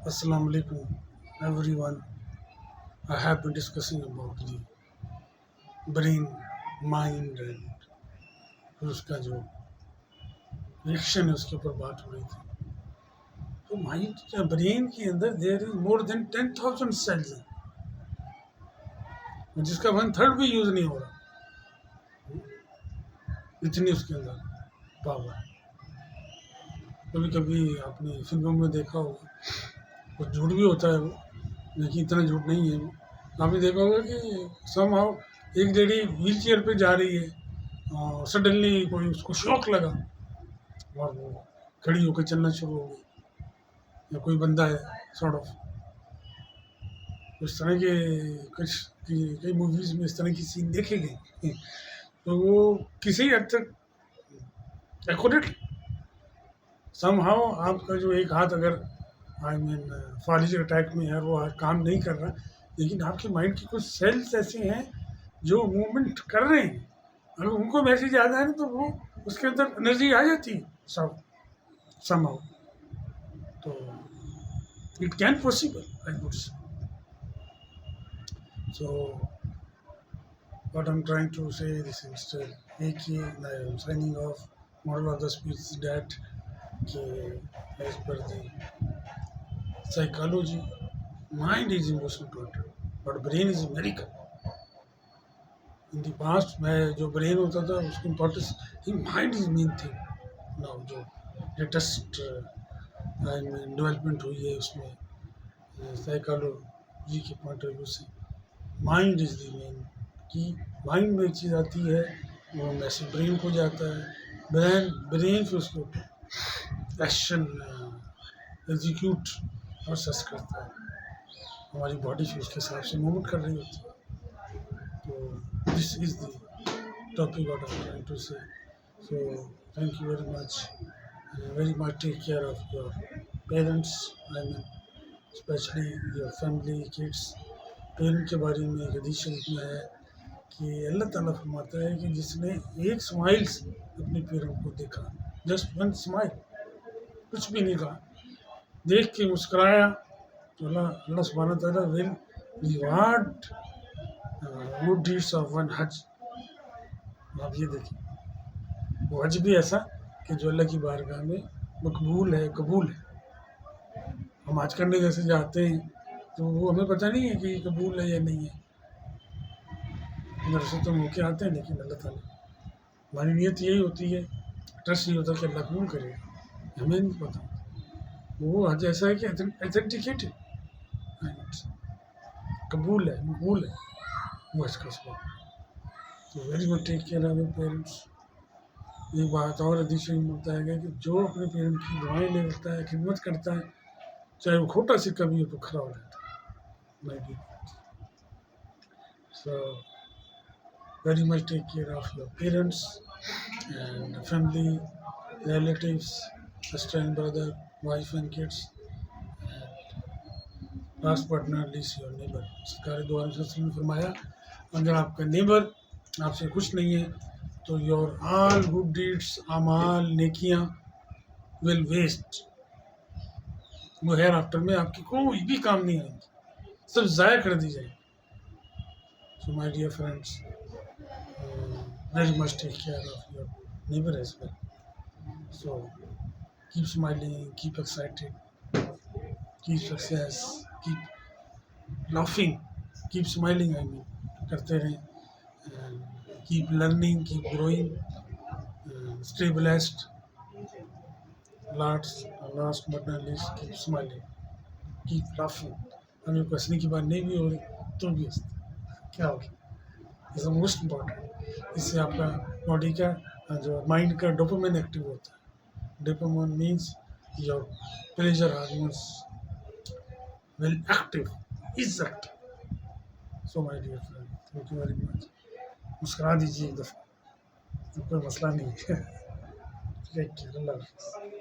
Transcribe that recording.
Assalamu alaikum everyone. I have been discussing about the brain, mind and फिर उसका जो reaction है उसके ऊपर बात हो रही थी। तो माइंड ब्रेन के अंदर there is more than 10,000 cells हैं जिसका 1/3 भी यूज नहीं हो रहा, इतनी उसके अंदर पावर है। कभी कभी आपने फिल्मों में देखा होगा, कुछ झूठ भी होता है वो, लेकिन इतना झूठ नहीं है वो। आपने देखा होगा कि समहाउ एक लेडी व्हील चेयर पे जा रही है और सडनली कोई उसको शॉक लगा और वो खड़ी होकर चलना शुरू हो गई, या कोई बंदा है सॉर्ट ऑफ। इस तरह के कुछ कई मूवीज में इस तरह की सीन देखे गए। तो वो किसी हद तक एक्यूरेट, समहाउ आपका जो एक हाथ अगर आई मीन फालिज अटैक में है, वो काम नहीं कर रहा, लेकिन आपके माइंड की कुछ सेल्स ऐसे हैं जो मूवमेंट कर रहे हैं। अगर उनको मैसेज आता है ना तो वो उसके अंदर एनर्जी आ जाती है सब समहाउ। तो it can possible I would say. So what I am trying to say this instead एक ही I am signing off model of the speech that कि as per the psychology mind is emotional control but brain is miracle. In the past में जो brain होता था उसकी importance, mind is main thing. Now जो latest I mean development हुई है उसमें साइकोलॉजी के पॉइंट ऑफ व्यू से माइंड इज द मेन की। माइंड में एक चीज़ आती है, वो मैसेज ब्रेन को जाता है, ब्रेन फिर उसके ऊपर एक्शन एग्जीक्यूट प्रोसेस करता है। हमारी बॉडी फिर उसके हिसाब से मूवमेंट कर रही होती है। तो this is the topic what I'm trying to say. So thank you very much. Very much take care of your parents. I mean, especially your family, kids. Parent के बारे में एक हदीस शरीफ में है कि अल्लाह ताला फरमाता है कि जिसने एक स्माइल से अपने पेरेंट को देखा, जस्ट वन स्माइल, कुछ भी नहीं कहा, देख के मुस्कुराया, तो अल्लाह सुब्हानहू व तआला will reward good deeds of one हज। आप ये देखिए, वो हज भी ऐसा कि जो अल्लाह की बारगाह में मकबूल है, कबूल है। हम हज करने जैसे जाते हैं तो वो हमें पता नहीं है कि कबूल है या नहीं है, दरअसल तो मौके आते हैं, लेकिन अल्लाह ताला, हमारी नीयत यही होती है, ट्रस्ट नहीं होता कि अल्लाह कबूल करेगा, हमें नहीं पता। वो हज ऐसा है कि ऑथेंटिकेट है, कबूल है, मकबूल है वो हज का सबब। तो very much take care of your parents. एक बात और हदीस में बताया गया कि जो अपने पेरेंट की दुआएं ले लेता है, खिदमत करता है, चाहे वो खोटा सिक्का भी हो तो खरा हो जाता है। So very much take care of your parents and family, relatives, sister and brother, wife and kids, last but not least your neighbour. सरकार दो ने फरमाया, अगर आपका नेबर आपसे खुश नहीं है तो योर ऑल गुड डीड्स, अमाल, नेकियां विल वेस्ट, वो हेयर आफ्टर में आपकी कोई भी काम नहीं आएंगी, सब ज़ाया कर दी जाएगी। So my dear friends, very much take care of your neighbour as well. So keep smiling, keep excited, keep success, keep laughing, keep smiling, I mean करते रहें, keep learning, keep growing, stay blessed. Last but not least, keep smiling, keep laughing. अगर कोई हंसने की बात नहीं भी हो रही तो भी हंसते, क्या हो गया, इज द मोस्ट इम्पॉर्टेंट। इससे आपका बॉडी का जो माइंड का डोपामाइन एक्टिव होता है। Dopamine means your pleasure hormones will active, is active. So my dear friend, thank you very much. मुस्कुरा दीजिए एक दफ़ा, कोई मसला नहीं है। ठीक है, अल्लाह हाफ़िज़।